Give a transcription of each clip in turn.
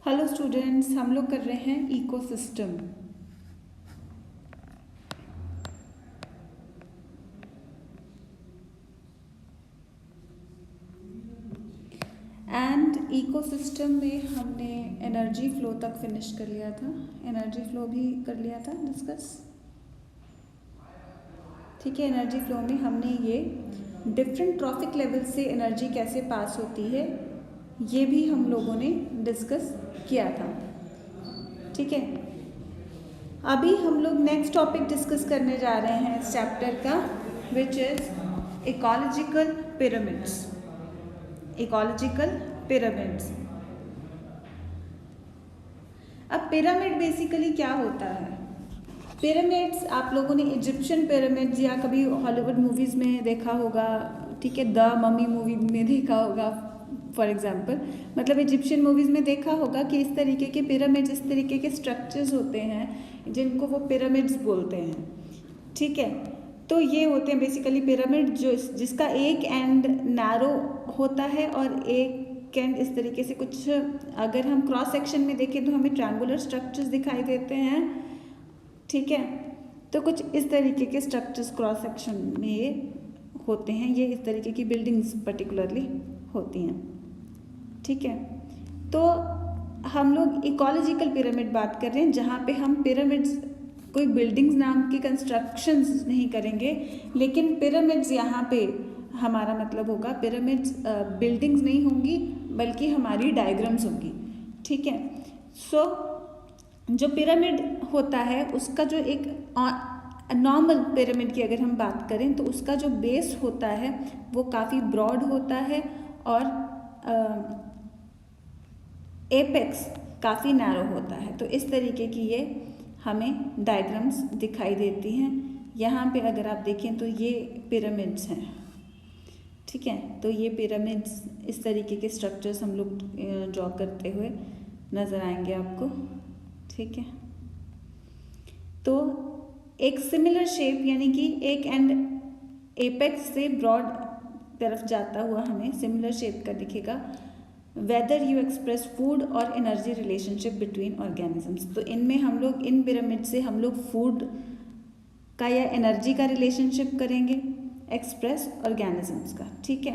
Hello students, हम लोग कर रहे हैं इकोसिस्टम। एंड इकोसिस्टम में हमने एनर्जी फ्लो तक फिनिश कर लिया था। एनर्जी फ्लो भी कर लिया था डिस्कस। ठीक है, एनर्जी फ्लो में हमने ये डिफरेंट ट्रॉफिक लेवल से एनर्जी कैसे पास होती है ये भी हम लोगों ने डिस्कस किया था। ठीक है, अभी हम लोग नेक्स्ट टॉपिक डिस्कस करने जा रहे हैं इस चैप्टर का, which is ecological pyramids. Ecological pyramids. अब पिरामिड बेसिकली क्या होता है? पिरामिड्स आप लोगों ने इजिप्शियन पिरामिड्स या कभी हॉलीवुड मूवीज़ में देखा होगा। ठीक है, द मम्मी मूवी में देखा होगा फॉर एग्जांपल। मतलब इजिप्शियन मूवीज़ में देखा होगा कि इस तरीके के पिरामिड्स, इस तरीके के स्ट्रक्चर्स होते हैं जिनको वो पिरामिड्स बोलते हैं। ठीक है, तो ये होते हैं बेसिकली पिरामिड जिसका एक एंड नैरो होता है और एक एंड इस तरीके से कुछ, अगर हम क्रॉस सेक्शन में देखें तो हमें ट्रायंगुलर स्ट्रक्चर्स दिखाई देते हैं। ठीक है, तो कुछ इस तरीके के स्ट्रक्चर्स क्रॉस सेक्शन में ये होते हैं। ये इस तरीके की बिल्डिंग्स पर्टिकुलरली होती हैं। ठीक है, तो हम लोग इकोलॉजिकल पिरामिड बात कर रहे हैं जहाँ पे हम पिरामिड्स कोई बिल्डिंग्स नाम की कंस्ट्रक्शंस नहीं करेंगे, लेकिन पिरामिड्स यहाँ पे हमारा मतलब होगा पिरामिड्स बिल्डिंग्स नहीं होंगी बल्कि हमारी डायग्राम्स होंगी। ठीक है, सो जो पिरामिड होता है उसका जो एक नॉर्मल पिरामिड की अगर हम बात करें तो उसका जो बेस होता है वो काफ़ी ब्रॉड होता है और एपेक्स काफ़ी नैरो होता है। तो इस तरीके की ये हमें डायग्राम्स दिखाई देती हैं। यहाँ पे अगर आप देखें तो ये पिरामिड्स हैं। ठीक है, तो ये पिरामिड्स इस तरीके के स्ट्रक्चर्स हम लोग ड्रॉ करते हुए नज़र आएंगे आपको। ठीक है, तो एक सिमिलर शेप यानी कि एक एंड एपेक्स से ब्रॉड तरफ जाता हुआ हमें सिमिलर शेप का दिखेगा। वेदर यू एक्सप्रेस फूड और एनर्जी रिलेशनशिप बिटवीन ऑर्गेनिजम्स। तो इनमें हम लोग इन पिरामिड से हम लोग फूड का या एनर्जी का रिलेशनशिप करेंगे, एक्सप्रेस ऑर्गेनिजम्स का। ठीक है,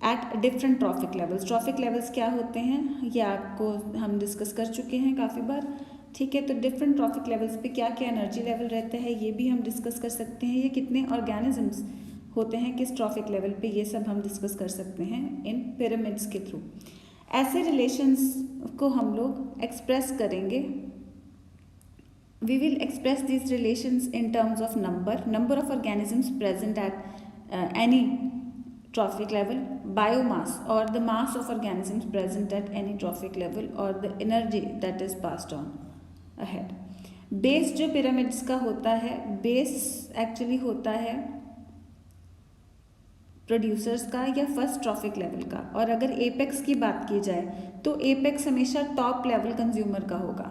at different trophic levels. Trophic levels क्या होते हैं ये आपको हम डिस्कस कर चुके हैं काफ़ी बार। ठीक है, तो डिफरेंट ट्रॉफिक लेवल्स पे क्या क्या एनर्जी लेवल रहता है ये भी हम डिस्कस कर सकते हैं। ये कितने ऑर्गेनिजम्स होते हैं किस ट्रॉफिक लेवल पे, ये सब हम डिस्कस कर सकते हैं इन पिरामिड्स के थ्रू। ऐसे रिलेशंस को हम लोग एक्सप्रेस करेंगे। We will express this relations in terms of number of organisms present at any trophic level, biomass or the mass of organisms present at any trophic level or the energy that is passed on ahead. Base जो pyramids का होता है, base actually होता है producers का या first trophic level का। और अगर एपेक्स की बात की जाए तो एपेक्स हमेशा टॉप लेवल कंज्यूमर का होगा।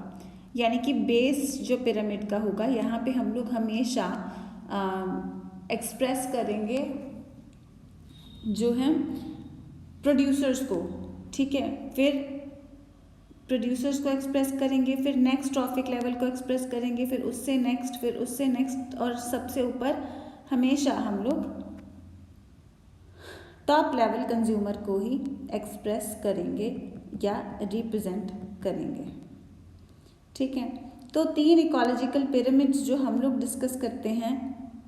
यानी कि बेस जो पिरामिड का होगा यहाँ पे हम लोग हमेशा एक्सप्रेस करेंगे जो है प्रोड्यूसर्स को। ठीक है, फिर प्रोड्यूसर्स को एक्सप्रेस करेंगे, फिर नेक्स्ट ट्रॉफिक लेवल को एक्सप्रेस करेंगे, फिर उससे नेक्स्ट, फिर उससे नेक्स्ट, और सबसे ऊपर हमेशा हम लोग टॉप लेवल कंज्यूमर को ही एक्सप्रेस करेंगे या रिप्रेजेंट करेंगे। ठीक है, तो 3 इकोलॉजिकल पिरामिड्स जो हम लोग डिस्कस करते हैं,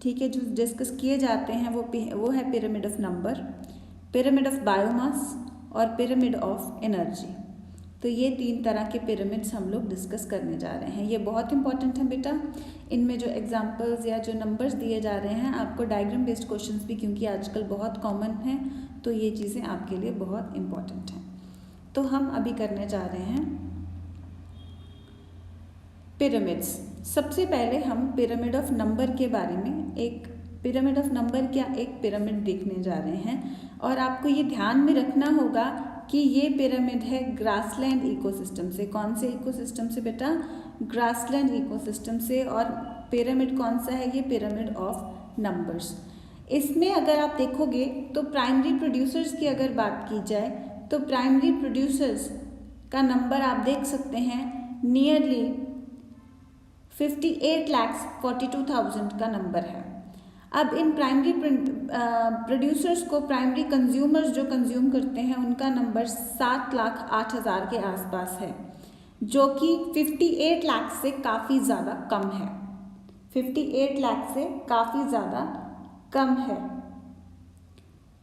ठीक है, जो डिस्कस किए जाते हैं वो है pyramid of number, pyramid of biomass और पिरामिड ऑफ एनर्जी। तो ये 3 तरह के पिरामिड्स हम लोग डिस्कस करने जा रहे हैं। ये बहुत इंपॉर्टेंट है बेटा। इनमें जो एग्जांपल्स या जो नंबर्स दिए जा रहे हैं आपको डायग्राम बेस्ड क्वेश्चंस भी क्योंकि आजकल बहुत कॉमन है, तो ये चीज़ें आपके लिए बहुत इंपॉर्टेंट हैं। तो हम अभी करने जा रहे हैं पिरामिड्स। सबसे पहले हम पिरामिड ऑफ नंबर के बारे में, एक पिरामिड ऑफ नंबर क्या एक पिरामिड देखने जा रहे हैं। और आपको ये ध्यान में रखना होगा कि ये पिरामिड है ग्रासलैंड इकोसिस्टम से। कौन से इकोसिस्टम से बेटा? ग्रासलैंड इकोसिस्टम से। और पिरामिड कौन सा है? ये पिरामिड ऑफ नंबर्स। इसमें अगर आप देखोगे तो प्राइमरी प्रोड्यूसर्स की अगर बात की जाए तो प्राइमरी प्रोड्यूसर्स का नंबर आप देख सकते हैं, नियरली 58,42,000 का नंबर है। अब इन प्राइमरी प्रोड्यूसर्स को, प्राइमरी कंज्यूमर्स जो कंज्यूम करते हैं, उनका नंबर 7,08,000 के आसपास है, जो कि 58 लाख से काफ़ी ज़्यादा कम है। 58 लाख से काफ़ी ज़्यादा कम है।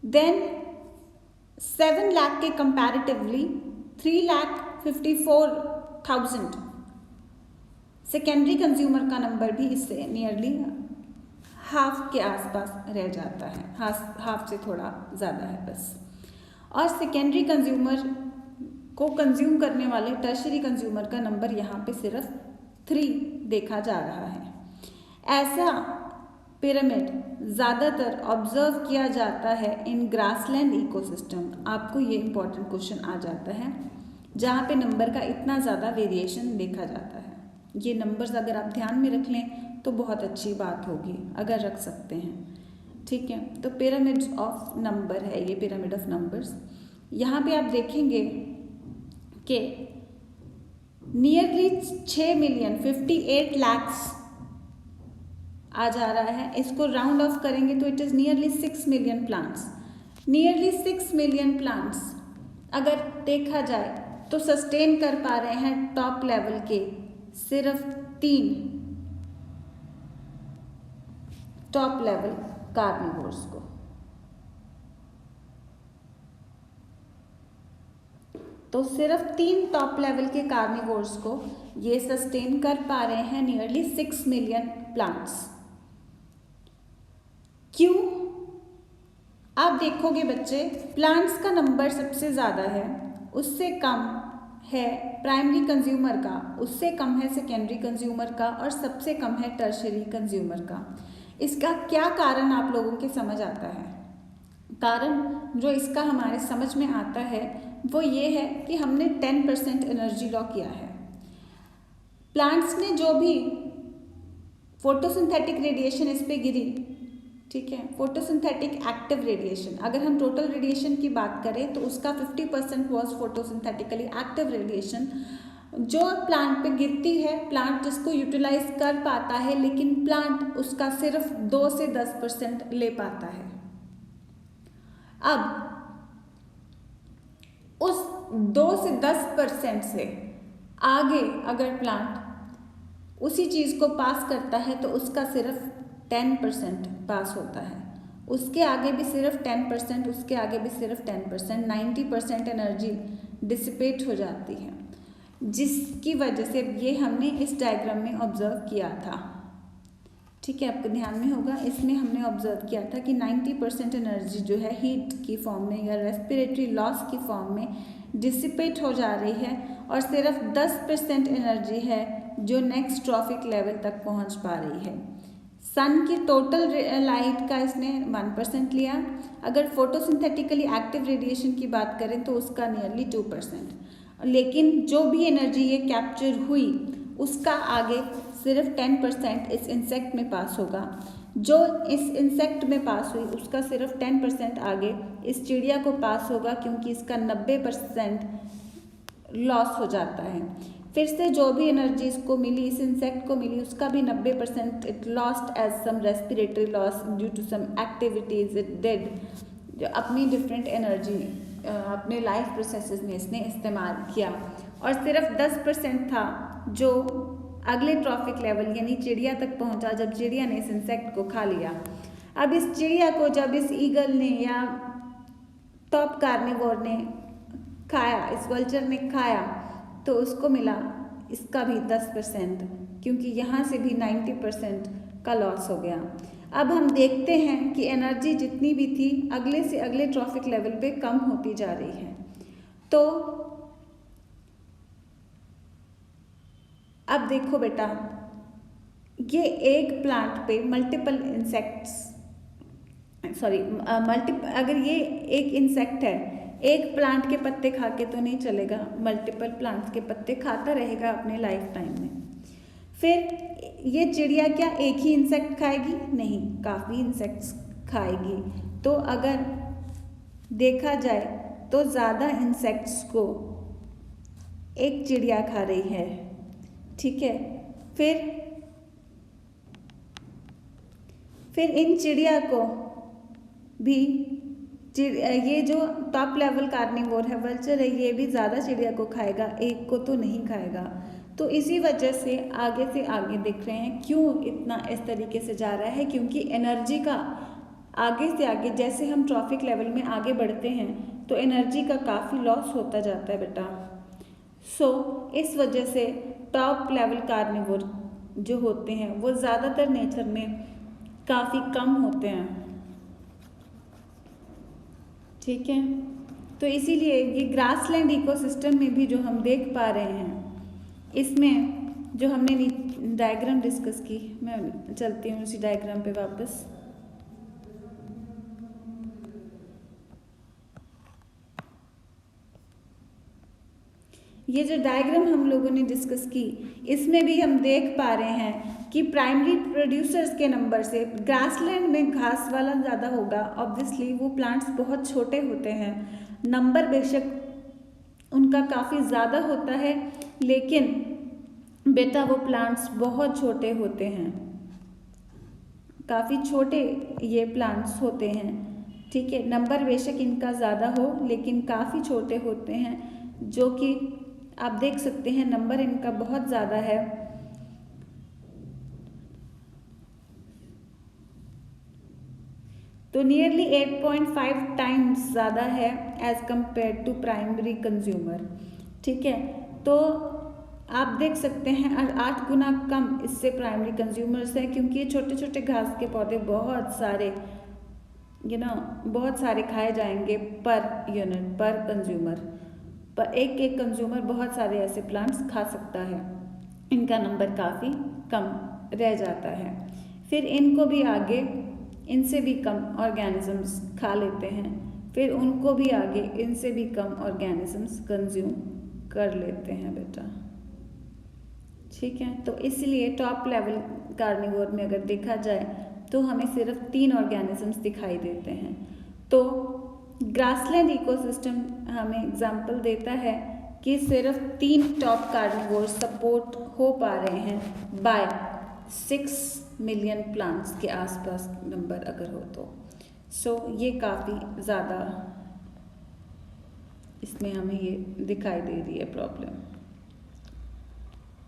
देन 7 लाख के कंपैरेटिवली 3,54,000 सेकेंडरी कंज्यूमर का नंबर भी इससे नियरली हाफ के आसपास रह जाता है, हाफ से थोड़ा ज़्यादा है बस। और सेकेंडरी कंज्यूमर को कंज्यूम करने वाले टर्शरी कंज्यूमर का नंबर यहाँ पे सिर्फ 3 देखा जा रहा है। ऐसा पिरामिड ज़्यादातर ऑब्जर्व किया जाता है इन ग्रासलैंड इकोसिस्टम। आपको ये इम्पोर्टेंट क्वेश्चन आ जाता है जहाँ पे नंबर का इतना ज़्यादा वेरिएशन देखा जाता है। ये नंबर्स अगर आप ध्यान में रख लें तो बहुत अच्छी बात होगी, अगर रख सकते हैं, ठीक है। तो पिरामिड्स ऑफ नंबर है ये, पिरामिड ऑफ नंबर्स। यहाँ पे आप देखेंगे कि नियरली 6,58 lakhs आ जा रहा है। इसको राउंड ऑफ करेंगे तो it is nearly 6 million plants. Nearly 6 million plants अगर देखा जाए तो सस्टेन कर पा रहे हैं टॉप लेवल के सिर्फ 3 टॉप लेवल कार्निवोर्स को। तो सिर्फ 3 टॉप लेवल के कार्निवोर्स को ये सस्टेन कर पा रहे हैं नियरली 6 million प्लांट्स। क्यों? आप देखोगे बच्चे, प्लांट्स का नंबर सबसे ज़्यादा है, उससे कम है प्राइमरी कंज्यूमर का, उससे कम है सेकेंडरी कंज्यूमर का, और सबसे कम है टर्शरी कंज्यूमर का। इसका क्या कारण आप लोगों के समझ आता है? कारण जो इसका हमारे समझ में आता है वो ये है कि हमने 10% एनर्जी लॉ किया है। प्लांट्स ने जो भी फोटोसिंथेटिक रेडिएशन इस पे गिरी, ठीक है, फोटोसिंथेटिक एक्टिव रेडिएशन, अगर हम टोटल रेडिएशन की बात करें तो उसका 50% वॉज फोटोसिंथेटिकली एक्टिव रेडिएशन जो प्लांट पे गिरती है। प्लांट जिसको यूटिलाइज कर पाता है, लेकिन प्लांट उसका सिर्फ 2 से 10% ले पाता है। अब उस 2 से 10% से आगे अगर प्लांट उसी चीज़ को पास करता है तो उसका सिर्फ 10% पास होता है, उसके आगे भी सिर्फ 10%, उसके आगे भी सिर्फ 10%, 90% एनर्जी डिसिपेट हो जाती है, जिसकी वजह से ये हमने इस डायग्राम में ऑब्जर्व किया था, ठीक है। आपको ध्यान में होगा, इसमें हमने ऑब्जर्व किया था कि 90% एनर्जी जो है हीट की फॉर्म में या रेस्पिरेटरी लॉस की फॉर्म में डिसिपेट हो जा रही है, और सिर्फ 10% एनर्जी है जो नेक्स्ट ट्रॉफिक लेवल तक पहुंच पा रही है। सन की टोटल लाइट का इसने 1% लिया। अगर फोटोसिंथेटिकली एक्टिव रेडिएशन की बात करें तो उसका नियरली 2%, लेकिन जो भी एनर्जी ये कैप्चर हुई उसका आगे सिर्फ 10% इस इंसेक्ट में पास होगा। जो इस इंसेक्ट में पास हुई उसका सिर्फ 10% आगे इस चिड़िया को पास होगा, क्योंकि इसका 90% लॉस हो जाता है। फिर से जो भी एनर्जी इसको मिली, इस इंसेक्ट को मिली, उसका भी 90% it lost as some respiratory loss due to some activities it did, जो अपनी डिफरेंट एनर्जी अपने लाइफ प्रोसेसेस में इसने इस्तेमाल किया। और सिर्फ 10% था जो अगले ट्रॉफिक लेवल यानी चिड़िया तक पहुंचा, जब चिड़िया ने इस इंसेक्ट को खा लिया। अब इस चिड़िया को जब इस ईगल ने या टॉप कार्निवोर ने खाया, इस वल्चर ने खाया, तो उसको मिला इसका भी 10%, क्योंकि यहाँ से भी 90% का लॉस हो गया। अब हम देखते हैं कि एनर्जी जितनी भी थी अगले से अगले ट्रॉफिक लेवल पे कम होती जा रही है। तो अब देखो बेटा, ये एक प्लांट पे मल्टीपल इंसेक्ट्स, अगर ये एक इंसेक्ट है, एक प्लांट के पत्ते खा के तो नहीं चलेगा, मल्टीपल प्लांट्स के पत्ते खाता रहेगा अपने लाइफ टाइम में। फिर ये चिड़िया क्या एक ही इंसेक्ट खाएगी? नहीं, काफ़ी इंसेक्ट्स खाएगी। तो अगर देखा जाए तो ज़्यादा इंसेक्ट्स को एक चिड़िया खा रही है, ठीक है। फिर इन चिड़िया को भी ये जो टॉप लेवल कार्निवोर है, वल्चर है, ये भी ज़्यादा चिड़िया को खाएगा, एक को तो नहीं खाएगा। तो इसी वजह से आगे दिख रहे हैं। क्यों इतना इस तरीके से जा रहा है? क्योंकि एनर्जी का आगे से आगे जैसे हम ट्रॉफिक लेवल में आगे बढ़ते हैं तो एनर्जी का काफ़ी लॉस होता जाता है बेटा। इस वजह से टॉप लेवल कार्निवोर जो होते हैं वो ज़्यादातर नेचर में काफ़ी कम होते हैं, ठीक है। तो इसीलिए ये ग्रासलैंड इकोसिस्टम में भी जो हम देख पा रहे हैं, इसमें जो हमने डायग्राम डिस्कस की, मैं चलती हूँ उसी डायग्राम पे वापस। ये जो डायग्राम हम लोगों ने डिस्कस की, इसमें भी हम देख पा रहे हैं कि प्राइमरी प्रोड्यूसर्स के नंबर से ग्रासलैंड में घास वाला ज़्यादा होगा। ऑब्वियसली वो प्लांट्स बहुत छोटे होते हैं, नंबर बेशक उनका काफ़ी ज़्यादा होता है, लेकिन बेटा वो प्लांट्स बहुत छोटे होते हैं, काफ़ी छोटे ये प्लांट्स होते हैं, ठीक है। नंबर बेशक इनका ज़्यादा हो लेकिन काफ़ी छोटे होते हैं, जो कि आप देख सकते हैं नंबर इनका बहुत ज़्यादा है। तो नियरली 8.5 टाइम्स ज़्यादा है as compare to primary consumer, ठीक है। तो आप देख सकते हैं 8 गुना कम इससे प्राइमरी कंज्यूमर्स है, क्योंकि ये छोटे छोटे घास के पौधे बहुत सारे बहुत सारे खाए जाएंगे पर यूनिट, पर कंज्यूमर, पर एक कंज्यूमर बहुत सारे ऐसे प्लांट्स खा सकता है, इनका नंबर काफ़ी कम रह जाता है। फिर इनको भी आगे इनसे भी कम ऑर्गेनिजम्स खा लेते हैं, फिर उनको भी आगे इनसे भी कम ऑर्गेनिजम्स कंज्यूम कर लेते हैं बेटा, ठीक है। तो इसलिए टॉप लेवल कार्निवोर में अगर देखा जाए तो हमें सिर्फ 3 ऑर्गेनिजम्स दिखाई देते हैं। तो ग्रासलैंड इकोसिस्टम हमें एग्जाम्पल देता है कि सिर्फ 3 टॉप कार्निवोर सपोर्ट हो पा रहे हैं बाय 6 मिलियन प्लांट्स के आसपास नंबर अगर हो तो ये काफ़ी ज़्यादा इसमें हमें ये दिखाई दे रही है प्रॉब्लम,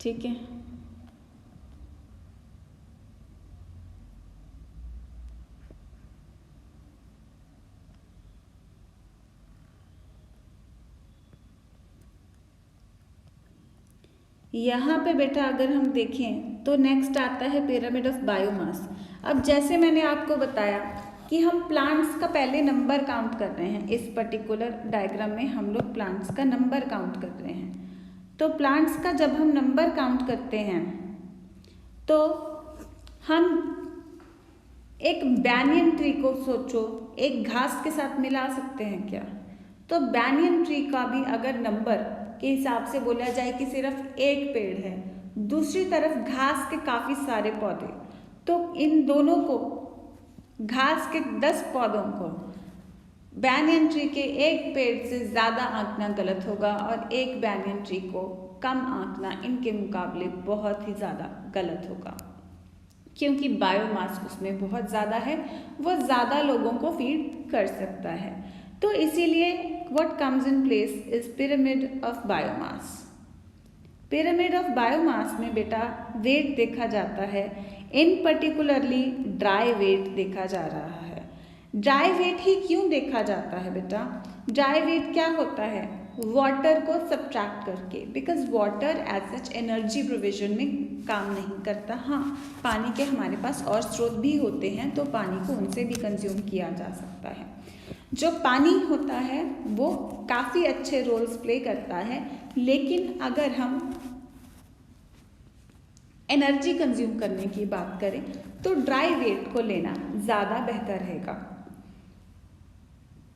ठीक है। यहाँ पे बेटा अगर हम देखें तो नेक्स्ट आता है पिरामिड ऑफ बायोमास। अब जैसे मैंने आपको बताया कि हम प्लांट्स का पहले नंबर काउंट कर रहे हैं, इस पर्टिकुलर डायग्राम में हम लोग प्लांट्स का नंबर काउंट कर रहे हैं। तो प्लांट्स का जब हम नंबर काउंट करते हैं तो हम एक बैनियन ट्री को सोचो, एक घास के साथ मिला सकते हैं क्या? तो बैनियन ट्री का भी अगर नंबर के हिसाब से बोला जाए कि सिर्फ एक पेड़ है, दूसरी तरफ घास के काफ़ी सारे पौधे, तो इन दोनों को, घास के 10 पौधों को बैनियन ट्री के एक पेड़ से ज़्यादा आंकना गलत होगा, और एक बैनियन ट्री को कम आंकना इनके मुकाबले बहुत ही ज़्यादा गलत होगा, क्योंकि बायोमास उसमें बहुत ज़्यादा है, वो ज़्यादा लोगों को फीड कर सकता है। तो इसीलिए what comes in place is pyramid of biomass. Pyramid of biomass में बेटा वेट देखा जाता है, इन पर्टिकुलरली ड्राई वेट देखा जा रहा है। ड्राई वेट ही क्यों देखा जाता है बेटा? ड्राई वेट क्या होता है? वाटर को सब्ट्रैक्ट करके, because water as such energy provision में काम नहीं करता। हाँ, पानी के हमारे पास और स्रोत भी होते हैं, तो पानी को उनसे भी कंज्यूम किया जा सकता है। जो पानी होता है वो काफ़ी अच्छे रोल्स प्ले करता है, लेकिन अगर हम एनर्जी कंज्यूम करने की बात करें तो ड्राई वेट को लेना ज़्यादा बेहतर रहेगा,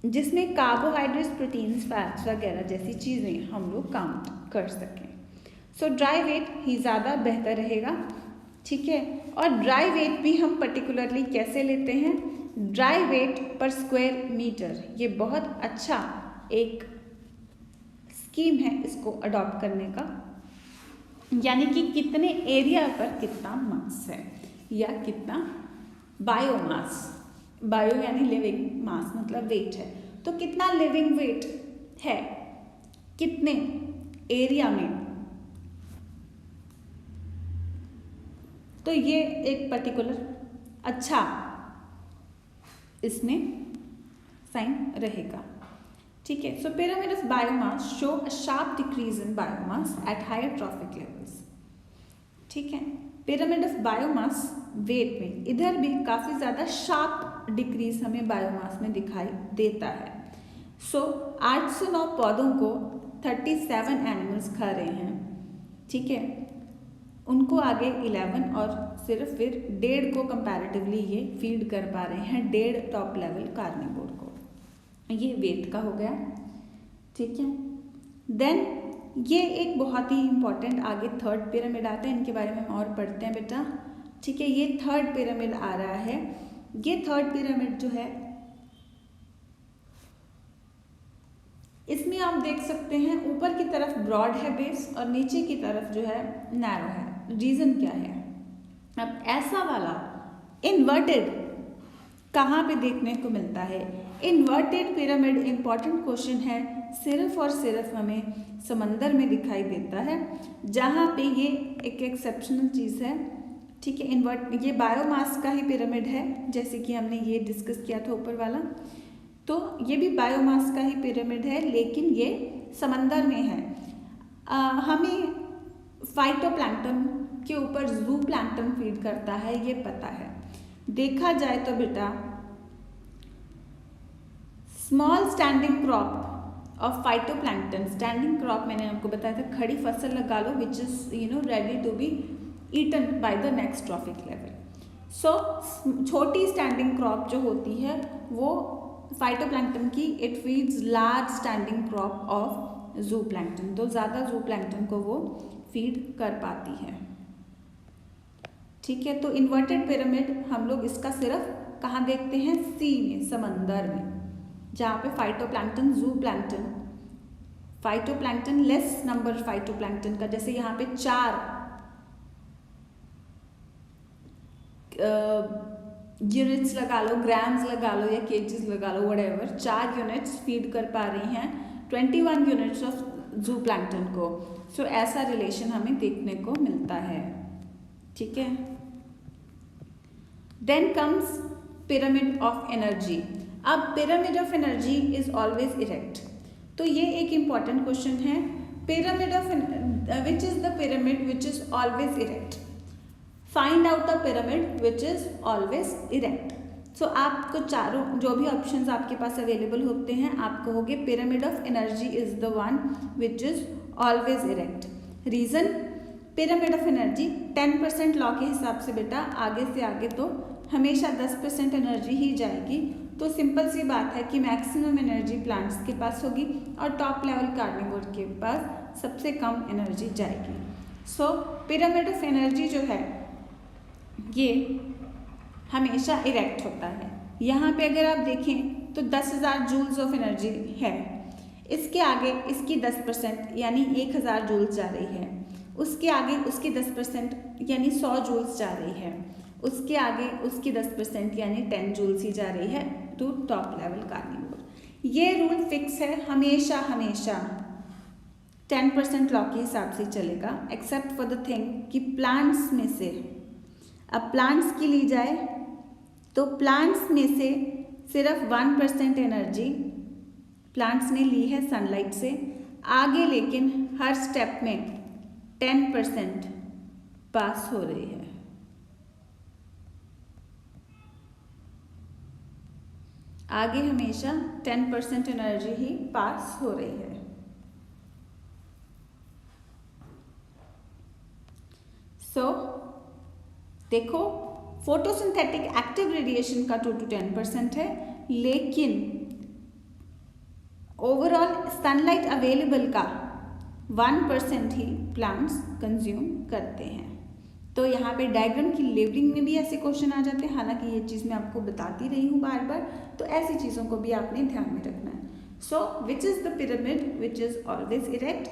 जिसमें कार्बोहाइड्रेट्स, प्रोटीन्स, फैट्स वगैरह जैसी चीज़ें हम लोग काउंट कर सकें। सो ड्राई वेट ही ज़्यादा बेहतर रहेगा, ठीक है। और ड्राई वेट भी हम पर्टिकुलरली कैसे लेते हैं? ड्राई वेट पर स्क्वायर मीटर, ये बहुत अच्छा एक स्कीम है इसको अडॉप्ट करने का, यानी कि कितने एरिया पर कितना मास है या कितना बायोमास, बायो यानी लिविंग, मास मतलब वेट है, तो कितना लिविंग वेट है कितने एरिया में। तो ये एक पर्टिकुलर अच्छा इसमें साइन रहेगा, ठीक है। So pyramid of biomass show a sharp decrease in biomass at higher trophic levels, ठीक है। पिरामिड ऑफ बायोमास वेट में इधर भी काफ़ी ज़्यादा शार्प डिक्रीज हमें बायोमास में दिखाई देता है। सो 8 से 9 पौधों को 37 एनिमल्स खा रहे हैं, ठीक है। उनको आगे 11 और सिर्फ फिर 1.5 को कंपैरेटिवली ये फीड कर पा रहे हैं, 1.5 टॉप लेवल कार्निवोर को। ये वेट का हो गया, ठीक है। देन ये एक बहुत ही इंपॉर्टेंट आगे थर्ड पिरामिड आता है, इनके बारे में हम और पढ़ते हैं बेटा, ठीक है। ये थर्ड पिरामिड आ रहा है। ये थर्ड पिरामिड जो है इसमें आप देख सकते हैं ऊपर की तरफ ब्रॉड है बेस और नीचे की तरफ जो है नैरो है। रीजन क्या है? अब ऐसा वाला इन्वर्टेड कहाँ पे देखने को मिलता है? इन्वर्टेड पिरामिड इंपॉर्टेंट क्वेश्चन है, सिर्फ और सिर्फ हमें समंदर में दिखाई देता है, जहाँ पे ये एक एक्सेप्शनल चीज़ है, ठीक है। ये बायोमास का ही पिरामिड है, जैसे कि हमने ये डिस्कस किया था ऊपर वाला, तो ये भी बायोमास का ही पिरामिड है, लेकिन ये समंदर में है। हमें फाइटोप्लैंक्टन के ऊपर जू प्लैंक्टन फीड करता है, ये पता है। देखा जाए तो बेटा small standing crop of phytoplankton, standing crop मैंने आपको बताया था, खड़ी फसल लगा लो which is ready to be eaten by the next trophic level. So छोटी स्टैंडिंग क्रॉप जो होती है वो फाइटोप्लैंक्टन की, it feeds large standing crop of zooplankton, तो ज़्यादा जू प्लैंक्टन को वो फीड कर पाती है, ठीक है। तो इन्वर्टेड पिरामिड हम लोग इसका सिर्फ कहाँ देखते हैं? सी में, समंदर में, जहाँ पे फाइटोप्लैंक्टन, जू plankton, phytoplankton less number phytoplankton का, जैसे यहाँ पे 4 यूनिट्स लगा लो, ग्राम्स लगा लो या केजीज लगा लो, व्हाटएवर, 4 यूनिट्स फीड कर पा रही हैं 21 यूनिट्स ऑफ जू प्लैंक्टन को। सो ऐसा रिलेशन हमें देखने को मिलता है, ठीक है। Then comes pyramid of energy. अब pyramid of energy is always erect, तो ये एक इंपॉर्टेंट क्वेश्चन है। Pyramid of which is the pyramid which is always erect? Find out the pyramid which is always erect. So आपको चारों जो भी options आपके पास अवेलेबल होते हैं, आप कहोगे pyramid of energy is the one which is always erect. Reason, pyramid of energy 10% law के हिसाब से बेटा आगे से आगे तो हमेशा 10% एनर्जी ही जाएगी, तो सिंपल सी बात है कि मैक्सिमम एनर्जी प्लांट्स के पास होगी और टॉप लेवल कार्निवोर के पास सबसे कम एनर्जी जाएगी। सो पिरामिड ऑफ एनर्जी जो है ये हमेशा इरेक्ट होता है। यहाँ पे अगर आप देखें तो 10,000 जूल्स ऑफ एनर्जी है, इसके आगे इसकी 10% यानी 1,000 जूल्स जा रही है, उसके आगे उसकी 10% यानी 100 जूल्स जा रही है, उसके आगे उसकी 10% यानी 10 जूल्स ही जा रही है टू टॉप लेवल कार्निवोर। ये रूल फिक्स है, हमेशा हमेशा 10% लॉ के हिसाब से चलेगा, एक्सेप्ट फॉर द थिंग कि प्लांट्स में से, अब प्लांट्स की ली जाए तो प्लांट्स में से सिर्फ 1% एनर्जी प्लांट्स ने ली है सनलाइट से, आगे लेकिन हर स्टेप में 10% पास हो रही है। आगे हमेशा 10% एनर्जी ही पास हो रही है। सो देखो फोटोसिंथेटिक एक्टिव रेडिएशन का 2 to 10% है, लेकिन ओवरऑल सनलाइट अवेलेबल का 1% ही प्लांट्स कंज्यूम करते हैं। तो यहाँ पे डायग्राम की लेबलिंग में भी ऐसे क्वेश्चन आ जाते हैं, हालांकि ये चीज़ मैं आपको बताती रही हूँ बार बार, तो ऐसी चीज़ों को भी आपने ध्यान में रखना है। So which is the pyramid which is always erect?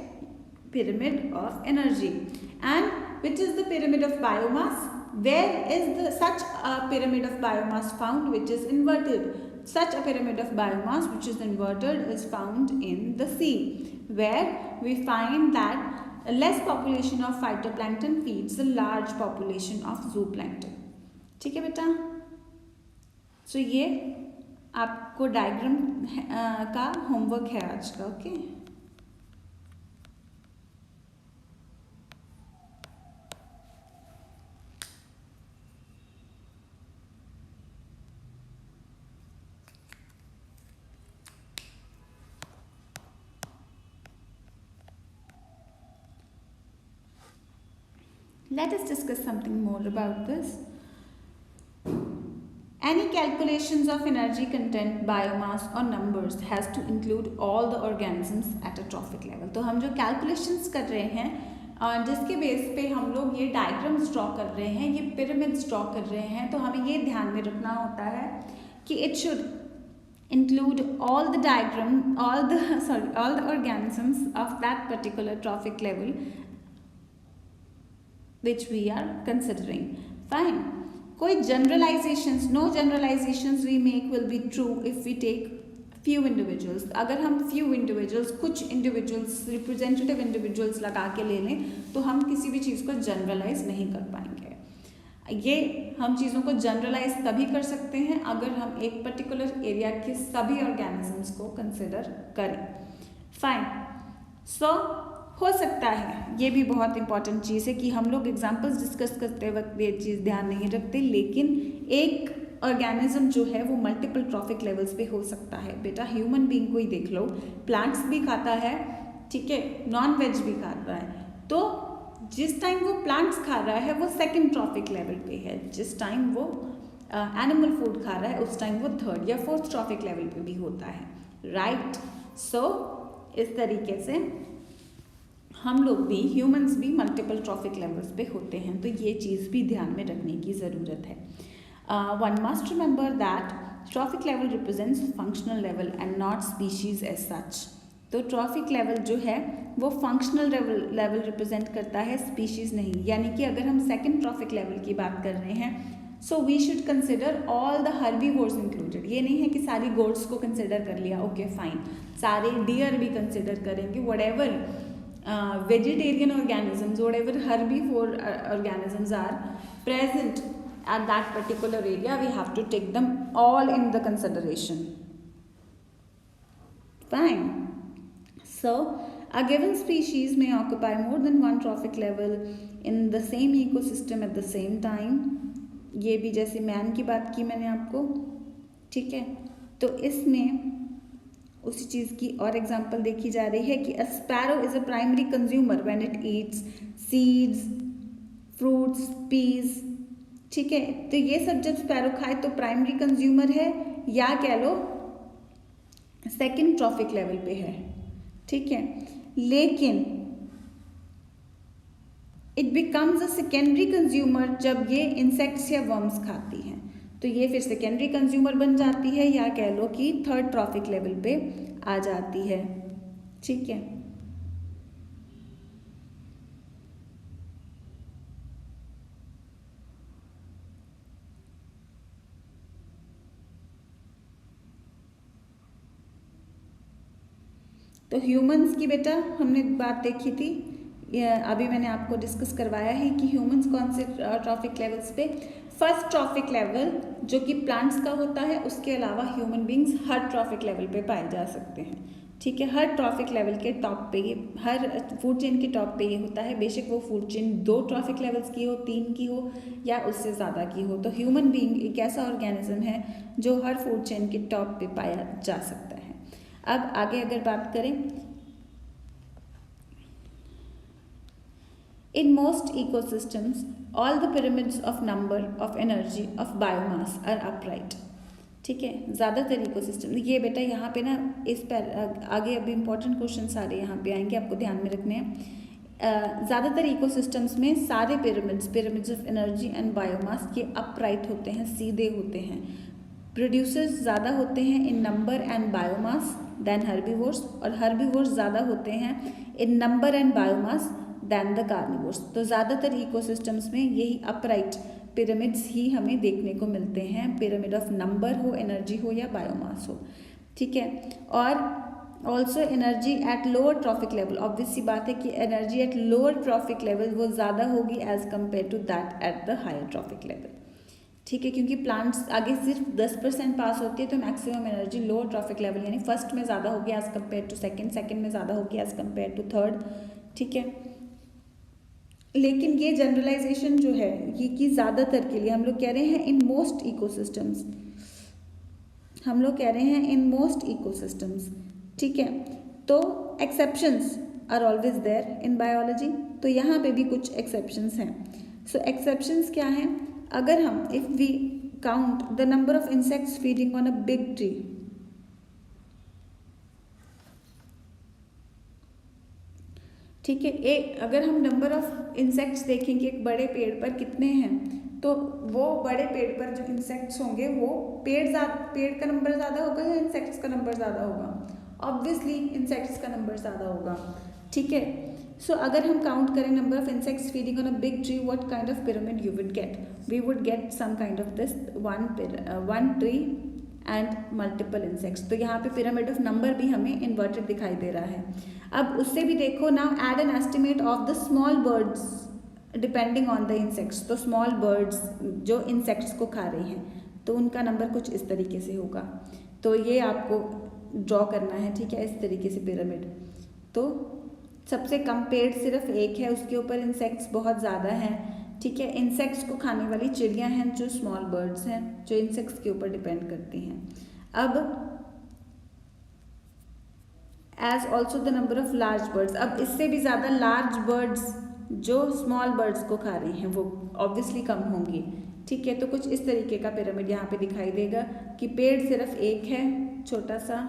Pyramid of energy. And which is the pyramid of biomass? Where is such a pyramid of biomass found which is inverted? Such a pyramid of biomass which is inverted is found in the sea, where we find that a less population of phytoplankton feeds a large population of zooplankton. ठीक है बेटा? So ये आपको diagram का homework है आज का. Okay Let us discuss something more about this. Any calculations of energy content, biomass or numbers has to include all the organisms at a trophic level. तो हम जो calculations कर रहे हैं जिसके बेस पे हम लोग ये डायग्राम्स ड्रॉ कर रहे हैं, ये पिरामिड्स ड्रॉ कर रहे हैं, तो हमें ये ध्यान में रखना होता है कि it should include all the organisms of that particular trophic level which we are considering. Fine. कोई generalizations, no generalizations we make will be true if we take few individuals. अगर हम few individuals, कुछ individuals, representative individuals लगा के ले लें तो हम किसी भी चीज़ को generalize नहीं कर पाएंगे. ये हम चीज़ों को generalize तभी कर सकते हैं अगर हम एक particular area के सभी organisms को consider करें. Fine. So हो सकता है, ये भी बहुत इंपॉर्टेंट चीज़ है कि हम लोग एग्जाम्पल्स डिस्कस करते वक्त ये चीज़ ध्यान नहीं रखते, लेकिन एक ऑर्गेनिज्म जो है वो मल्टीपल ट्रॉफिक लेवल्स पे हो सकता है. बेटा ह्यूमन बीइंग को ही देख लो, प्लांट्स भी खाता है, ठीक है, नॉन वेज भी खाता है. तो जिस टाइम वो प्लांट्स खा रहा है वो सेकेंड ट्रॉफिक लेवल पे है, जिस टाइम वो एनिमल फूड खा रहा है उस टाइम वो थर्ड या फोर्थ ट्रॉफिक लेवल पे भी होता है. राइट. सो इस तरीके से हम लोग भी, ह्यूमंस भी मल्टीपल ट्रॉफिक लेवल्स पे होते हैं, तो ये चीज़ भी ध्यान में रखने की ज़रूरत है. One must remember that trophic level represents functional level and not species as such. तो ट्रॉफिक लेवल जो है वो फंक्शनल लेवल रिप्रेजेंट करता है, स्पीशीज़ नहीं. यानी कि अगर हम सेकेंड ट्रॉफिक लेवल की बात कर रहे हैं, so we should consider all the herbivores included. ये नहीं है कि सारी गोट्स को कंसिडर कर लिया, ओके फाइन, सारे डियर भी कंसिडर करेंगे, whatever vegetarian organisms, whatever herbivore organisms are present at that particular area, we have to take them all in the consideration. Fine. So a given species may occupy more than one trophic level in the same ecosystem at the same time. ये भी जैसे man की बात की मैंने आपको, ठीक है, तो इसमें उसी चीज़ की और एग्जांपल देखी जा रही है कि a sparrow is a primary consumer when it eats seeds, fruits, peas. ठीक है, तो ये सब जब स्पैरो खाए तो प्राइमरी कंज्यूमर है, या कह लो सेकंड ट्रॉफिक लेवल पे है. ठीक है, लेकिन it becomes a secondary consumer जब ये इंसेक्ट्स या वर्म्स खाती हैं, तो ये फिर सेकेंडरी कंज्यूमर बन जाती है, या कह लो कि थर्ड ट्रॉफिक लेवल पे आ जाती है. ठीक है, तो ह्यूमंस की बेटा हमने बात देखी थी, अभी मैंने आपको डिस्कस करवाया है कि ह्यूमंस कौन से ट्रॉफिक लेवल्स पे. फर्स्ट ट्रॉफिक लेवल जो कि प्लांट्स का होता है, उसके अलावा ह्यूमन बींग्स हर ट्रॉफिक लेवल पे पाए जा सकते हैं. ठीक है, हर ट्रॉफिक लेवल के टॉप पे, हर फूड चेन के टॉप पे ये होता है, बेशक वो फूड चेन 2 ट्रॉफिक लेवल्स की हो, 3 की हो या उससे ज़्यादा की हो. तो ह्यूमन बींग एक ऐसा ऑर्गेनिज्म है जो हर फूड चेन के टॉप पे पाया जा सकता है. अब आगे अगर बात करें, in most ecosystems all the pyramids of number of energy of biomass are upright. ठीक है, ज़्यादातर इकोसिस्टम, ये बेटा यहाँ पे ना इस पर आगे अभी इंपॉर्टेंट क्वेश्चन सारे यहाँ पे आएंगे, आपको ध्यान में रखने हैं. ज़्यादातर इकोसिस्टम्स में सारे pyramids of energy and biomass ये अपराइट होते हैं, सीधे होते हैं. प्रोड्यूसर्स ज़्यादा होते हैं in number and biomass than herbivores, और हर्बीवोर्स ज़्यादा होते हैं in number and biomass than the carnivores. तो ज़्यादातर इकोसिस्टम्स में यही अपराइट पिरामिड्स ही हमें देखने को मिलते हैं, पिरामिड ऑफ नंबर हो, एनर्जी हो या बायोमास हो, ठीक है। और also energy at lower trophic level, obvious सी बात है कि energy at lower trophic level वो ज़्यादा होगी as compare to that at the higher trophic level, ठीक है, क्योंकि प्लांट्स आगे सिर्फ 10% पास होती है, तो maximum energy lower trophic level यानी फर्स्ट में ज़्यादा होगी as compare to second, second में ज़्यादा होगी एज कम्पेयर टू थर्ड, ठीक है। लेकिन ये जनरलाइजेशन जो है ये कि ज़्यादातर के लिए हम लोग कह रहे हैं इन मोस्ट इकोसिस्टम्स, हम लोग कह रहे हैं इन मोस्ट इकोसिस्टम्स, ठीक है। तो exceptions are always there in biology, तो यहाँ पे भी कुछ एक्सेप्शंस हैं। सो एक्सेप्शंस क्या हैं? अगर हम if we count the number of insects feeding on a big tree, ठीक है, अगर हम नंबर ऑफ इंसेक्ट्स देखेंगे एक बड़े पेड़ पर कितने हैं, तो वो बड़े पेड़ पर जो इंसेक्ट्स होंगे वो पेड़ का नंबर ज़्यादा होगा या इंसेक्ट्स का नंबर ज़्यादा होगा? ऑब्वियसली इंसेक्ट्स का नंबर ज़्यादा होगा, ठीक है। सो अगर हम काउंट करें number of insects feeding on a big tree, what kind of pyramid you would get? We would get some kind of this one tree and multiple insects. तो यहाँ पे पिरामिड ऑफ नंबर भी हमें inverted दिखाई दे रहा है। अब उससे भी देखो, now add an estimate of the small birds depending on the insects. तो स्मॉल बर्ड्स जो इंसेक्ट्स को खा रही हैं तो उनका नंबर कुछ इस तरीके से होगा। तो ये आपको ड्रॉ करना है, ठीक है, इस तरीके से पिरामिड। तो सबसे कम पेड़ सिर्फ एक है, उसके ऊपर इंसेक्ट्स बहुत ज़्यादा हैं, ठीक है। इंसेक्ट्स को खाने वाली चिड़ियाँ हैं जो स्मॉल बर्ड्स हैं, जो इंसेक्ट्स के ऊपर डिपेंड करती हैं। अब as also the number of large birds, अब इससे भी ज़्यादा लार्ज बर्ड्स जो स्मॉल बर्ड्स को खा रही हैं वो ऑब्वियसली कम होंगी, ठीक है। तो कुछ इस तरीके का पिरामिड यहाँ पे दिखाई देगा कि पेड़ सिर्फ एक है, छोटा सा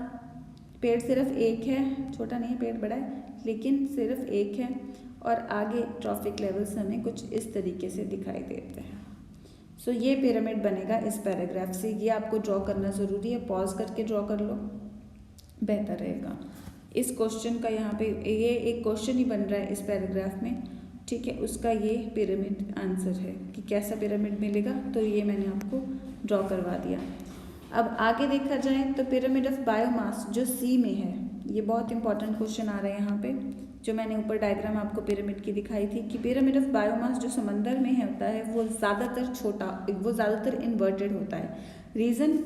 पेड़ सिर्फ एक है, छोटा नहीं है, पेड़ बड़ा है लेकिन सिर्फ एक है, और आगे ट्रॉफिक लेवल्स हमें कुछ इस तरीके से दिखाई देते हैं। सो ये पिरामिड बनेगा इस पैराग्राफ से। ये आपको ड्रॉ करना ज़रूरी है, पॉज करके ड्रॉ कर लो, बेहतर रहेगा। इस क्वेश्चन का यहाँ पे ये एक क्वेश्चन ही बन रहा है इस पैराग्राफ में, ठीक है, उसका ये पिरामिड आंसर है कि कैसा पिरामिड मिलेगा। तो ये मैंने आपको ड्रॉ करवा दिया। अब आगे देखा जाए तो पिरामिड ऑफ बायोमास जो सी में है, ये बहुत इंपॉर्टेंट क्वेश्चन आ रहा है यहाँ पे, जो मैंने ऊपर डायग्राम आपको पिरामिड की दिखाई थी कि पिरामिड ऑफ बायोमास जो समंदर में होता है वो ज़्यादातर छोटा, वो ज़्यादातर इन्वर्टेड होता है। रीज़न,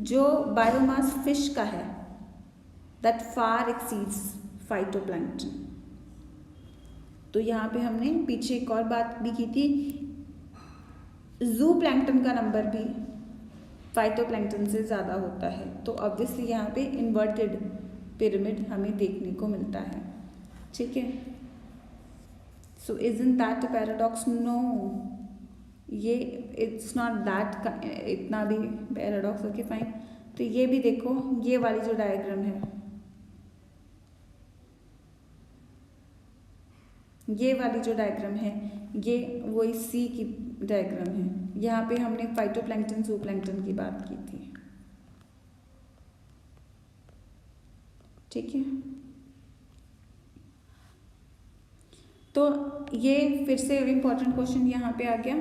जो बायोमास फिश का है दैट फार एक्सीड्स फाइटोप्लैंक्टन। तो यहाँ पे हमने पीछे एक और बात भी की थी, जू प्लैंक्टन का नंबर भी फाइटोप्लैंक्टन से ज़्यादा होता है। तो ऑब्वियसली यहाँ पे इन्वर्टेड पिरामिड हमें देखने को मिलता है, ठीक है। So isn't that a paradox? No, ये इट्स नॉट दैट इतना भी पैराडॉक्स। Okay fine. तो ये भी देखो, ये वाली जो डायग्राम है, ये वाली जो डायग्राम है ये वही सी की डायग्राम है। यहाँ पे हमने फाइटोप्लैंक्टन जूप्लैंक्टन की बात की थी, ठीक है। तो ये फिर से इम्पोर्टेंट क्वेश्चन यहाँ पे आ गया।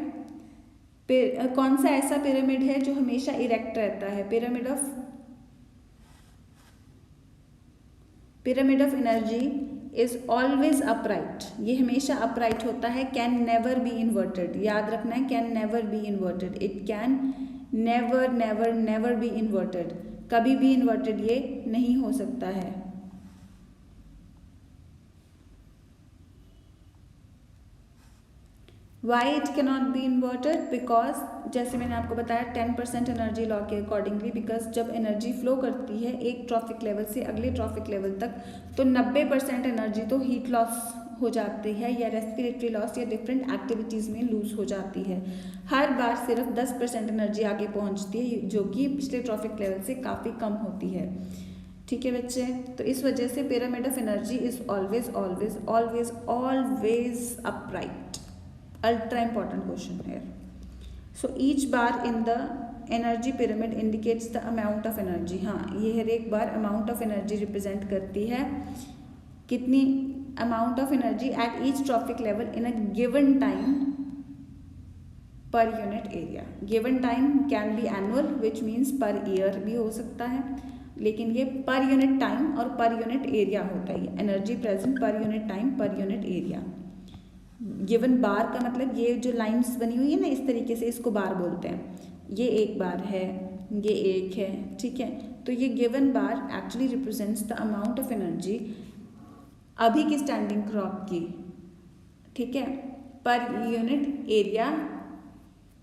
कौन सा ऐसा पिरामिड है जो हमेशा इरेक्ट रहता है? Pyramid of energy is always upright, ये हमेशा अपराइट होता है, कैन नेवर बी इन्वर्टेड। याद रखना है, can never be inverted, it can never never never be inverted, कभी भी इन्वर्टेड ये नहीं हो सकता है। Why it cannot be inverted? Because जैसे मैंने आपको बताया 10% एनर्जी लॉ के अकॉर्डिंगली, बिकॉज जब एनर्जी फ्लो करती है एक ट्रॉफिक लेवल से अगले ट्रॉफिक लेवल तक, तो 90% एनर्जी तो हीट लॉस हो जाती है या रेस्पिरेटरी लॉस या डिफरेंट एक्टिविटीज़ में लूज हो जाती है। हर बार सिर्फ 10% एनर्जी आगे पहुंचती है, जो कि पिछले ट्रॉफिक लेवल से काफ़ी कम होती है, ठीक है बच्चे। तो इस वजह से pyramid of energy is always always always always upright. Ultra important question here. So each bar in the energy pyramid indicates the amount of energy. हाँ, ये हर एक बार अमाउंट ऑफ एनर्जी रिप्रेजेंट करती है, कितनी amount of energy at each trophic level in a given time per unit area. Given time can be annual which means per year भी हो सकता है, लेकिन ये पर यूनिट टाइम और पर यूनिट एरिया होता है। Energy present per unit time per unit area. Given bar का मतलब ये जो लाइंस बनी हुई है ना, इस तरीके से इसको बार बोलते हैं। ये एक बार है, ये एक है, ठीक है। तो ये given bar actually represents the amount of energy अभी की स्टैंडिंग क्रॉप की, ठीक है, पर यूनिट एरिया,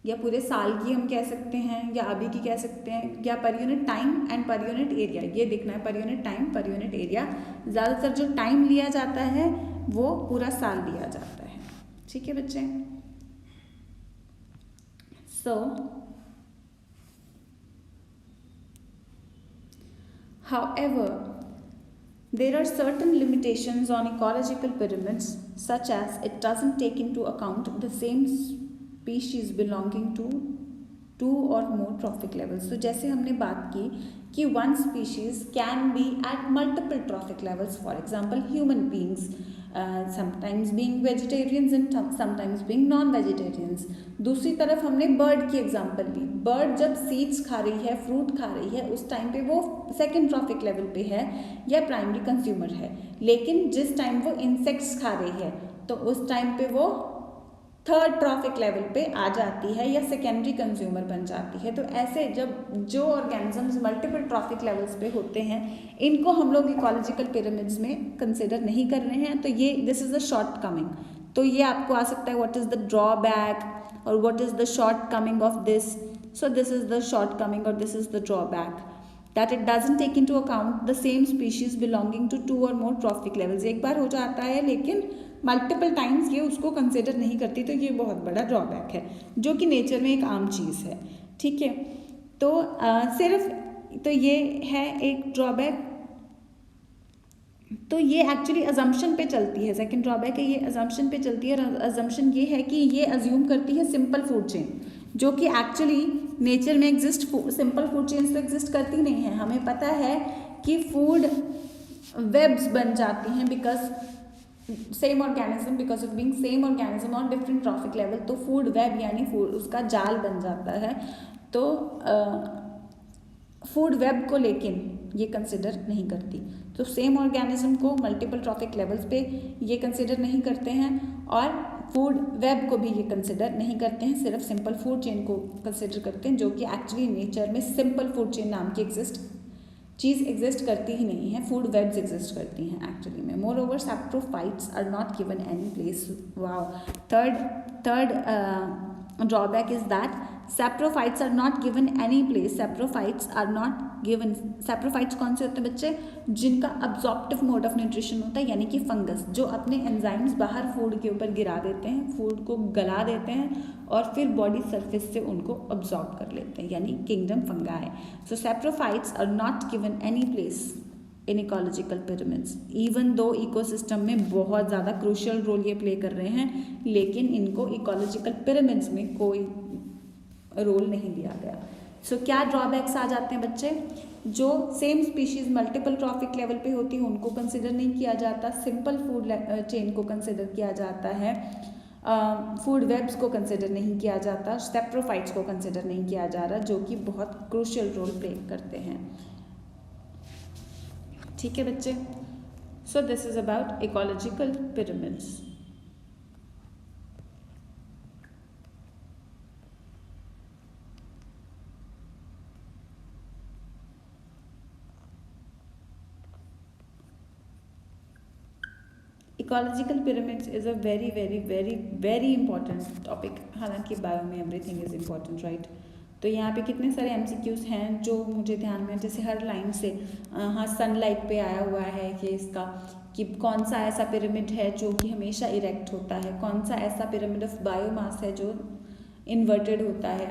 या पूरे साल की हम कह सकते हैं, या अभी की कह सकते हैं, या पर यूनिट टाइम एंड पर यूनिट एरिया। ये देखना है पर unit time per unit area. ज़्यादातर जो टाइम लिया जाता है वो पूरा साल लिया जाता है, ठीक है बच्चे। सो however there are certain limitations on ecological pyramids, such as it doesn't take into account the same species belonging to two or more trophic levels। तो जैसे हमने बात की कि one species can be at multiple trophic levels, for example human beings, sometimes being vegetarians and sometimes being non-vegetarians। दूसरी तरफ हमने bird की एग्जांपल ली। बर्ड जब सीड्स खा रही है, फ्रूट खा रही है, उस टाइम पे वो सेकेंड ट्रॉफिक लेवल पे है या प्राइमरी कंज्यूमर है। लेकिन जिस टाइम वो इंसेक्ट्स खा रही है तो उस टाइम पे वो थर्ड ट्रॉफिक लेवल पे आ जाती है या सेकेंडरी कंज्यूमर बन जाती है। तो ऐसे जब जो ऑर्गेनिजम्स मल्टीपल ट्रॉफिक लेवल्स पे होते हैं, इनको हम लोग इकोलॉजिकल पिरामिड्स में कंसिडर नहीं कर रहे हैं। तो ये this is the shortcoming. तो ये आपको आ सकता है व्हाट इज द ड्रॉबैक और what is the shortcoming of this. So this is the shortcoming और this is the drawback, that it doesn't take into account the same species belonging to two or more trophic levels। एक बार हो जाता है लेकिन multiple times ये उसको consider नहीं करती, तो ये बहुत बड़ा ड्रॉबैक है जो कि नेचर में एक आम चीज़ है, ठीक है। तो सिर्फ तो ये है एक ड्रॉबैक। तो ये एक्चुअली अजम्पशन पे चलती है। सेकंड ड्रॉबैक है, ये अजम्पशन पे चलती है। और अजम्पशन ये है कि ये अज्यूम करती है सिंपल फूड चेन, जो कि एक्चुअली नेचर में एग्जिस्ट, सिंपल फूड चेन्स तो एग्जिस्ट करती नहीं है। हमें पता है कि फूड वेब्स बन जाती हैं because same organism, because of being same organism on different trophic level. तो फूड वेब यानी फूड उसका जाल बन जाता है। तो फूड वेब को लेकिन ये कंसिडर नहीं करती। तो सेम ऑर्गेनिज्म को मल्टीपल ट्रॉफिक लेवल्स पे ये कंसिडर नहीं करते हैं और फूड वेब को भी ये कंसिडर नहीं करते हैं, सिर्फ सिंपल फूड चेन को कंसिडर करते हैं, जो कि एक्चुअली नेचर में सिंपल फूड चेन नाम की चीज़ एग्जिस्ट करती ही नहीं है। फूड वेब्स एग्जिस्ट करती हैं एक्चुअली में। Moreover saprophytes are not given any place. Wow. Third drawback is that saprophytes are not given any place. Saprophytes are not given. Saprophytes कौन से होते हैं बच्चे? जिनका अब्जॉर्प्टिव मोड ऑफ न्यूट्रिशन होता है, यानी कि फंगस, जो अपने एंजाइम्स बाहर फूड के ऊपर गिरा देते हैं, फूड को गला देते हैं और फिर बॉडी सरफेस से उनको अब्जॉर्ब कर लेते हैं, यानी kingdom fungi. So saprophytes are not given any place in ecological pyramids, even though ecosystem में बहुत ज़्यादा क्रूशियल रोल ये प्ले कर रहे हैं, लेकिन इनको इकोलॉजिकल पिरामिड्स में कोई रोल नहीं दिया गया। सो क्या ड्रॉबैक्स आ जाते हैं बच्चे? जो same species multiple trophic level पे होती है उनको कंसिडर नहीं किया जाता, सिंपल फूड चेन को कंसिडर किया जाता है, फूड वेब्स को कंसिडर नहीं किया जाता, सैप्रोफाइट्स को कंसिडर नहीं किया जा रहा, जो कि बहुत क्रूशियल रोल प्ले करते हैं। ठीक है बच्चे। सो this is about ecological pyramids. Ecological pyramids is a very very very very important topic. हालांकि बायो में एवरीथिंग इज़ इम्पॉर्टेंट, राइट। तो यहाँ पे कितने सारे MCQs हैं जो मुझे ध्यान में, जैसे हर लाइन से हाँ सनलाइट पे आया हुआ है कि इसका कि कौन सा ऐसा पिरामिड है जो कि हमेशा इरेक्ट होता है, कौन सा ऐसा पिरामिड ऑफ बायोमास है जो इन्वर्टेड होता है,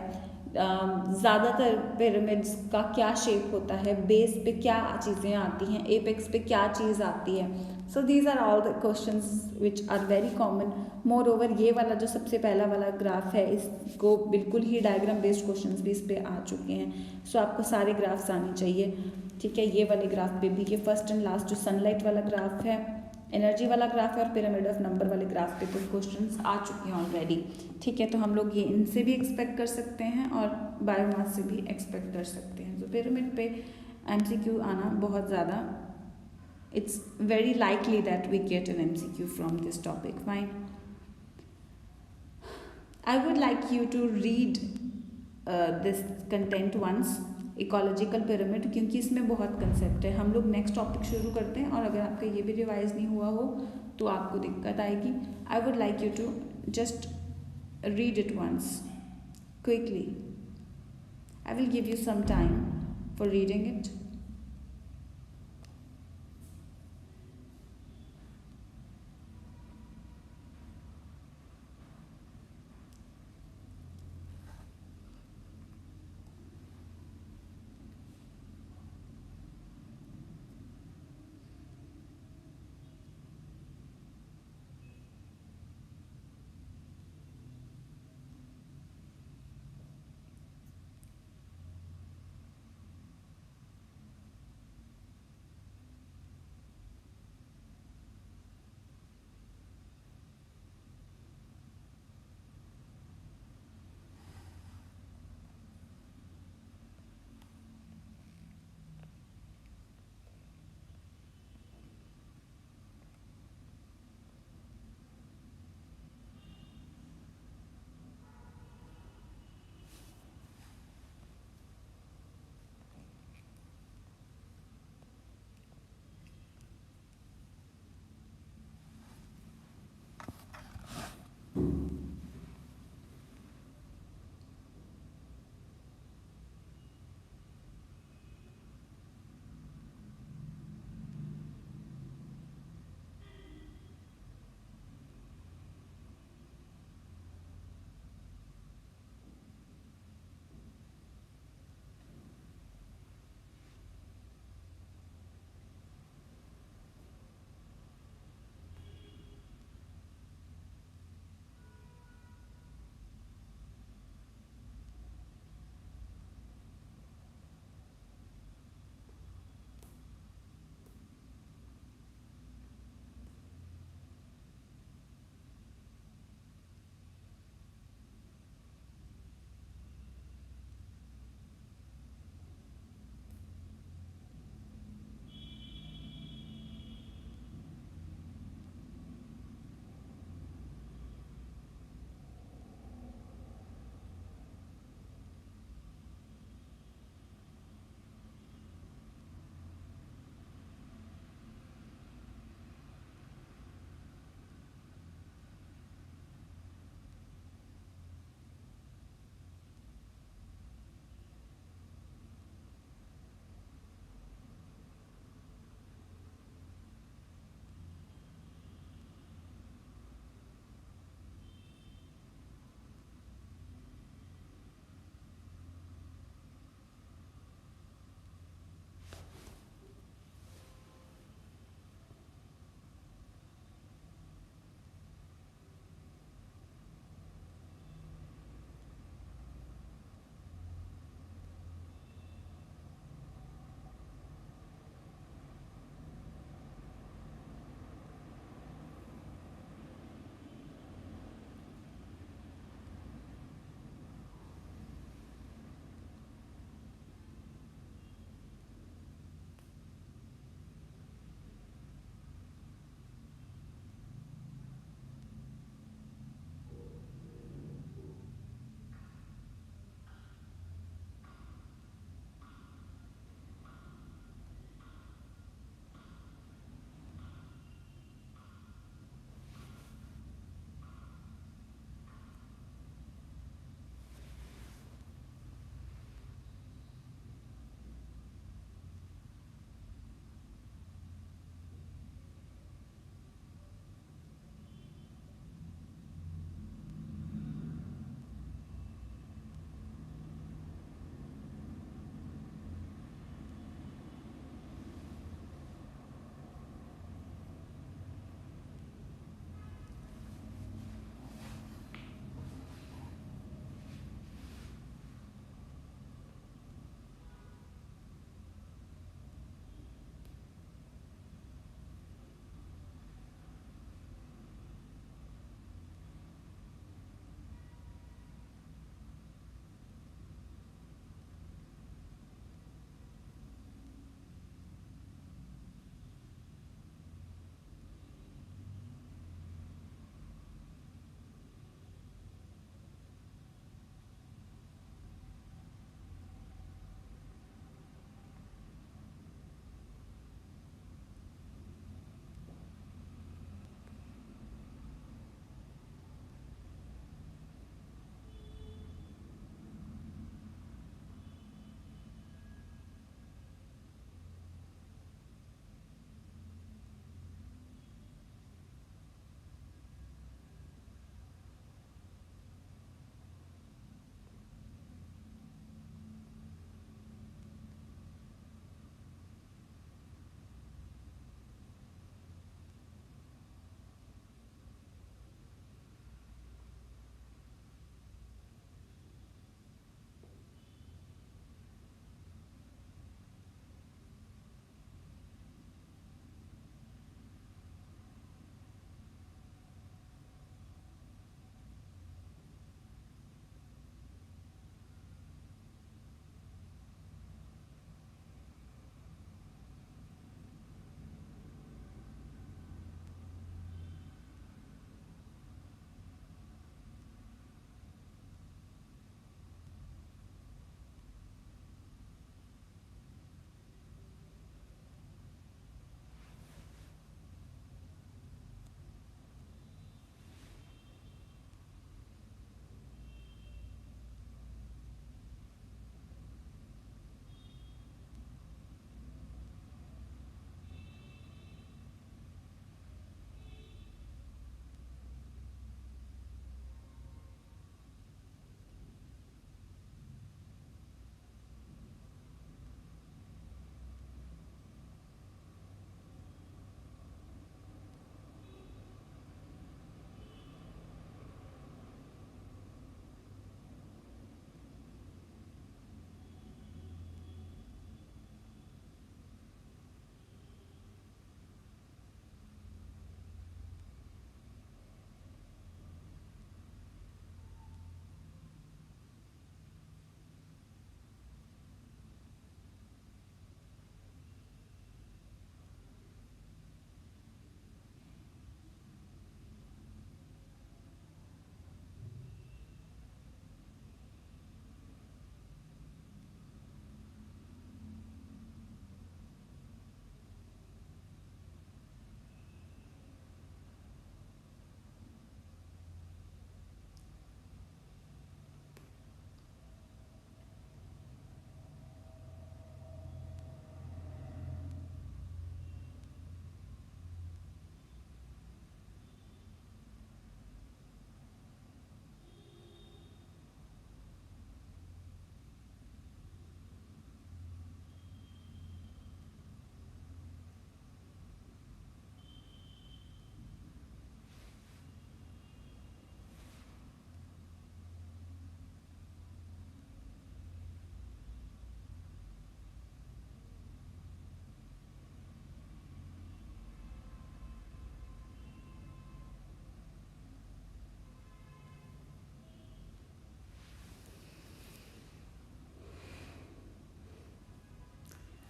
ज़्यादातर पिरामिड्स का क्या शेप होता है, बेस पे क्या चीज़ें आती हैं, एपेक्स पे क्या चीज़ आती है. So these are all the questions which are very common. Moreover ये वाला जो सबसे पहला वाला ग्राफ है, इसको बिल्कुल ही डायग्राम बेस्ड क्वेश्चंस भी इस पे आ चुके हैं. सो आपको सारे ग्राफ्स आने चाहिए. ठीक है, ये वाले ग्राफ पे भी, ये फर्स्ट एंड लास्ट जो सनलाइट वाला ग्राफ है, एनर्जी वाला ग्राफ है, और पिरामिड ऑफ नंबर वाले ग्राफ पे कुछ क्वेश्चंस आ चुके हैं ऑलरेडी. ठीक है, तो हम लोग ये इनसे भी एक्सपेक्ट कर सकते हैं और बायोमास से भी एक्सपेक्ट कर सकते हैं. तो पिरामिड पे एमसीक्यू आना बहुत ज़्यादा, it's very likely that we get an MCQ from this topic. Fine. I would like you to read this content once, ecological pyramid, क्योंकि इसमें बहुत कंसेप्ट है. हम लोग नेक्स्ट टॉपिक शुरू करते हैं, और अगर आपका ये भी रिवाइज नहीं हुआ हो तो आपको दिक्कत आएगी. I would like you to just read it once quickly. I will give you some time for reading it.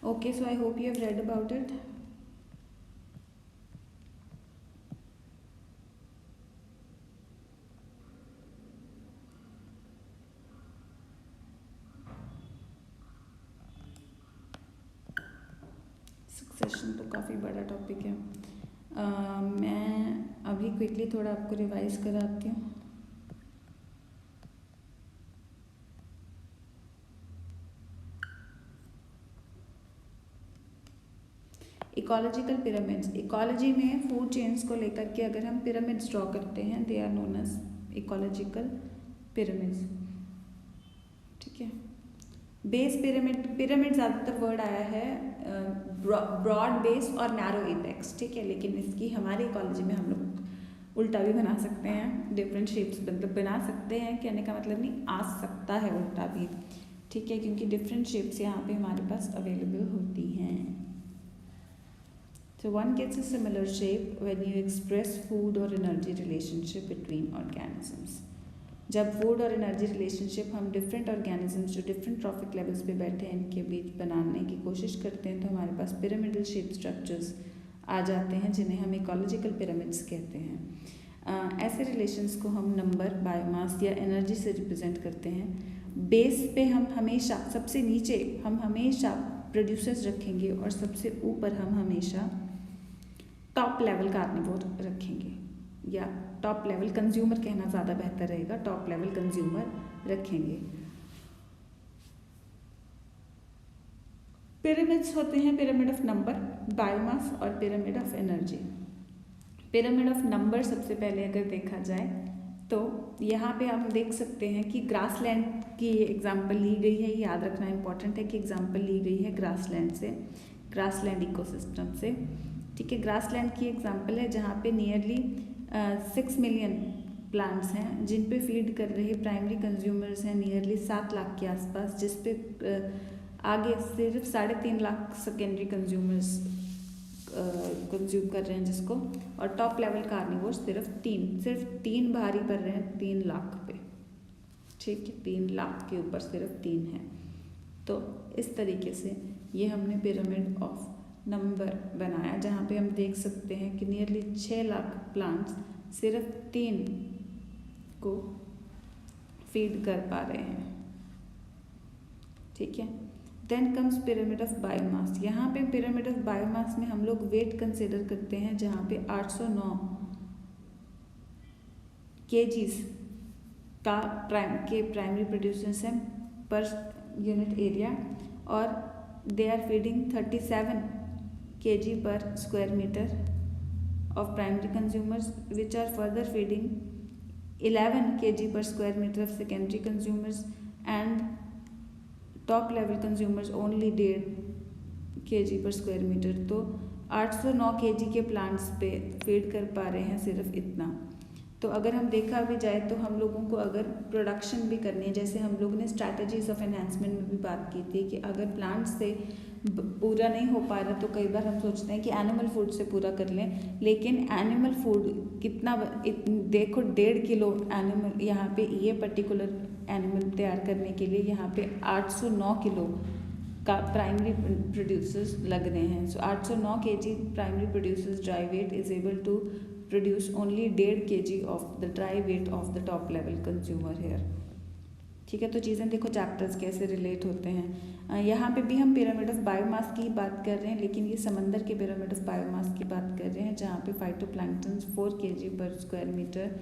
Okay, so I hope you have read about it. Succession तो काफ़ी बड़ा टॉपिक है। मैं अभी क्विकली थोड़ा आपको revise कराती हूँ। इकोलॉजिकल पिरामिड्स, इकोलॉजी में फूड चेन्स को लेकर के अगर हम पिरामिड्स ड्रॉ करते हैं, they are known as ecological pyramids. ठीक है। बेस पिरामिड, पिरामिड ज़्यादातर वर्ड आया है ब्रॉड बेस और नैरो एपेक्स। ठीक है, लेकिन इसकी हमारी इकोलॉजी में हम लोग उल्टा भी बना सकते हैं, डिफरेंट शेप्स मतलब बना सकते हैं, कहने का मतलब नहीं, आ सकता है उल्टा भी। ठीक है, क्योंकि डिफरेंट शेप्स यहाँ पे हमारे पास अवेलेबल होती हैं। So one gets a similar shape when you express food or energy relationship between organisms. जब फूड और एनर्जी रिलेशनशिप हम डिफरेंट ऑर्गेनिजम्स जो डिफरेंट ट्रॉफिक लेवल्स पे बैठे हैं इनके बीच बनाने की कोशिश करते हैं तो हमारे पास पिरामिडल शेप स्ट्रक्चर्स आ जाते हैं जिन्हें हम इकोलॉजिकल पिरामिड्स कहते हैं। ऐसे रिलेशंस को हम नंबर, बायोमास या एनर्जी से रिप्रेजेंट करते हैं। बेस पे हम हमेशा, सबसे नीचे हम हमेशा प्रोड्यूसर्स रखेंगे और सबसे ऊपर हम हमेशा टॉप लेवल कार्निवोर रखेंगे, या टॉप लेवल कंज्यूमर कहना ज़्यादा बेहतर रहेगा, टॉप लेवल कंज्यूमर रखेंगे। पिरामिड्स होते हैं पिरामिड ऑफ नंबर, बायोमास और pyramid of energy. Pyramid of number सबसे पहले अगर देखा जाए तो यहाँ पे हम देख सकते हैं कि ग्रासलैंड की एग्जाम्पल ली गई है। याद रखना इंपॉर्टेंट है कि एग्जाम्पल ली गई है ग्रासलैंड से, ग्रासलैंड इकोसिस्टम से। ठीक है, ग्रासलैंड की एग्जाम्पल है जहाँ पे नियरली 6 मिलियन प्लांट्स हैं जिन पे फीड कर रहे प्राइमरी कंज्यूमर्स हैं नियरली 7 लाख के आसपास, जिस पे आगे सिर्फ 3.5 लाख सेकेंडरी कंज्यूमर्स कंज्यूम कर रहे हैं जिसको, और टॉप लेवल कार्निवोर्स सिर्फ तीन भारी पड़ रहे हैं 3 लाख पे। ठीक है, 3 लाख के ऊपर सिर्फ 3 है। तो इस तरीके से ये हमने पिरामिड ऑफ नंबर बनाया जहाँ पे हम देख सकते हैं कि नियरली 6 लाख प्लांट्स सिर्फ 3 को फीड कर पा रहे हैं। ठीक है, then comes pyramid of biomass. यहाँ पे पिरामिड ऑफ बायोमास में हम लोग वेट कंसिडर करते हैं जहाँ पे 809 kgs का प्राइमरी प्रोड्यूसर्स हैं पर यूनिट एरिया, और they are feeding 37 kg per square meter of primary consumers, which are further feeding 11 kg per square meter of secondary consumers, and top level consumers only 1.5 kg per square meter। तो 809 kg के plants पे feed कर पा रहे हैं सिर्फ इतना। तो अगर हम देखा भी जाए तो हम लोगों को अगर प्रोडक्शन भी करनी है, जैसे हम लोगों ने स्ट्रैटेजीज ऑफ एनहांसमेंट में भी बात की थी कि अगर प्लांट से पूरा नहीं हो पा रहा तो कई बार हम सोचते हैं कि एनिमल फूड से पूरा कर लें, लेकिन एनिमल फूड कितना देखो 1.5 किलो एनिमल यहाँ पे ये पर्टिकुलर एनिमल तैयार करने के लिए यहाँ पे 809 किलो का प्राइमरी प्रोड्यूसर्स लग रहे हैं। So 809 kg primary producers dry weight is able to produce only 1.5 kg of the dry weight of the top level consumer here. ठीक है, तो चीज़ें देखो चैप्टर्स कैसे रिलेट होते हैं। यहाँ पे भी हम पिरामिड ऑफ बायोमास की बात कर रहे हैं, लेकिन ये समंदर के पिरामिड ऑफ बायोमास की बात कर रहे हैं जहाँ पे phytoplankton 4 kg per square metre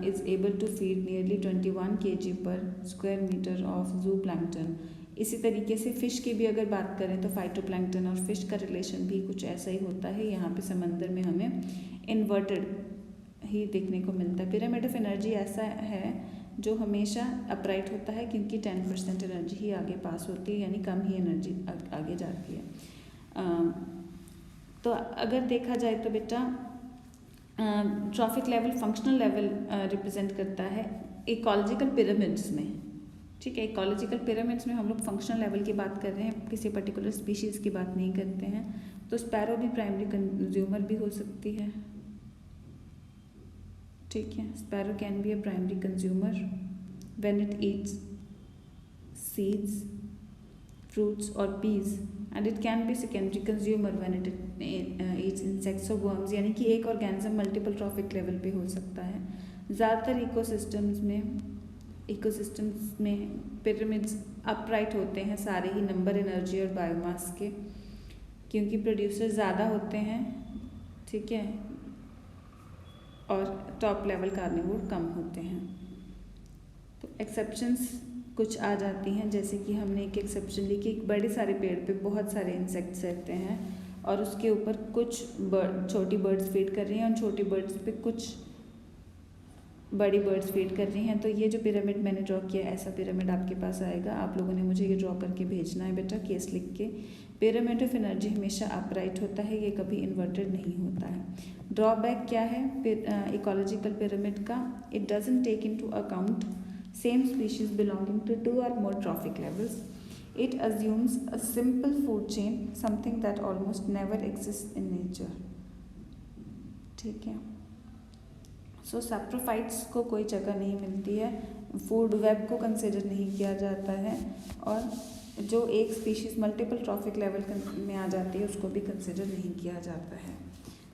is able to feed nearly 21 kg per square metre of zooplankton. इसी तरीके से फ़िश की भी अगर बात करें तो फाइटोप्लैंक्टन और फिश का रिलेशन भी कुछ ऐसा ही होता है। यहाँ पे समंदर में हमें इन्वर्टेड ही देखने को मिलता है। पिरामिड ऑफ एनर्जी ऐसा है जो हमेशा अपराइट होता है क्योंकि 10% एनर्जी ही आगे पास होती है, यानी कम ही एनर्जी आगे जाती है। तो अगर देखा जाए तो बेटा trophic level functional level represent करता है इकोलॉजिकल पिरामिड्स में। ठीक है, इकोलॉजिकल पिरामिड्स में हम लोग फंक्शनल लेवल की बात कर रहे हैं, किसी पर्टिकुलर स्पीशीज़ की बात नहीं करते हैं। तो स्पैरो भी प्राइमरी कंज्यूमर भी हो सकती है। ठीक है, sparrow can be a primary consumer when it eats seeds, fruits और peas and it can be secondary consumer when it eats insects और वर्म्स, यानी कि एक ऑर्गेनिज्म मल्टीपल ट्रॉफिक लेवल पे हो सकता है। ज़्यादातर इकोसिस्टम्स में पिरामिड्स अपराइट होते हैं सारे ही नंबर, एनर्जी और बायोमास के, क्योंकि प्रोड्यूसर ज़्यादा होते हैं, ठीक है, और टॉप लेवल कार्निवोर कम होते हैं। तो एक्सेप्शंस कुछ आ जाती हैं, जैसे कि हमने एक एक्सेप्शन ली कि एक बड़े सारे पेड़ पे बहुत सारे इंसेक्ट्स रहते हैं और उसके ऊपर कुछ छोटी बर्ड्स फीड कर रही हैं और छोटी बर्ड्स पे कुछ बड़ी बर्ड्स फीड कर रही हैं। तो ये जो पिरामिड मैंने ड्रॉ किया, ऐसा पिरामिड आपके पास आएगा। आप लोगों ने मुझे ये ड्रॉ करके भेजना है बेटा, केस लिख के। पिरामिड ऑफ एनर्जी हमेशा अपराइट होता है, ये कभी इन्वर्टेड नहीं होता है। ड्रॉबैक क्या है इकोलॉजिकल पिरामिड का? It doesn't take into account same species belonging to 2 or more trophic levels. It assumes a simple food chain, something that almost never exists in nature. ठीक है, सो सैप्रोफाइट्स को कोई जगह नहीं मिलती है, फूड वेब को कंसिडर नहीं किया जाता है, और जो एक स्पीशीज़ मल्टीपल ट्रॉफिक लेवल में आ जाती है उसको भी कंसिडर नहीं किया जाता है।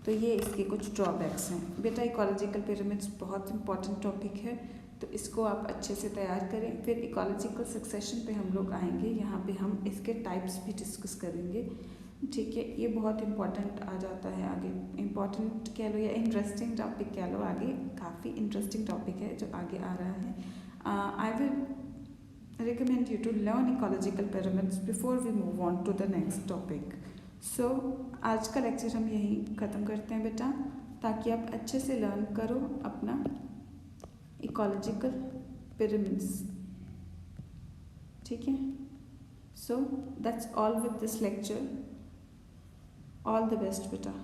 तो ये इसके कुछ ड्रॉबैक्स हैं बेटा। इकोलॉजिकल पिरामिड्स बहुत इंपॉर्टेंट टॉपिक है, तो इसको आप अच्छे से तैयार करें। फिर इकोलॉजिकल सक्सेशन पे हम लोग आएंगे, यहाँ पे हम इसके टाइप्स भी डिस्कस करेंगे, ठीक है। ये बहुत इंपॉर्टेंट आ जाता है आगे, इंपॉर्टेंट कह लो या इंटरेस्टिंग टॉपिक कह लो, आगे काफ़ी इंटरेस्टिंग टॉपिक है जो आगे आ रहा है। I will recommend you to learn ecological pyramids before we move on to the next topic. So आज का लेक्चर हम यहीं ख़त्म करते हैं बेटा, ताकि आप अच्छे से लर्न करो अपना इकोलॉजिकल पिरामिड्स, ठीक है। So that's all with this lecture. All the best बेटा।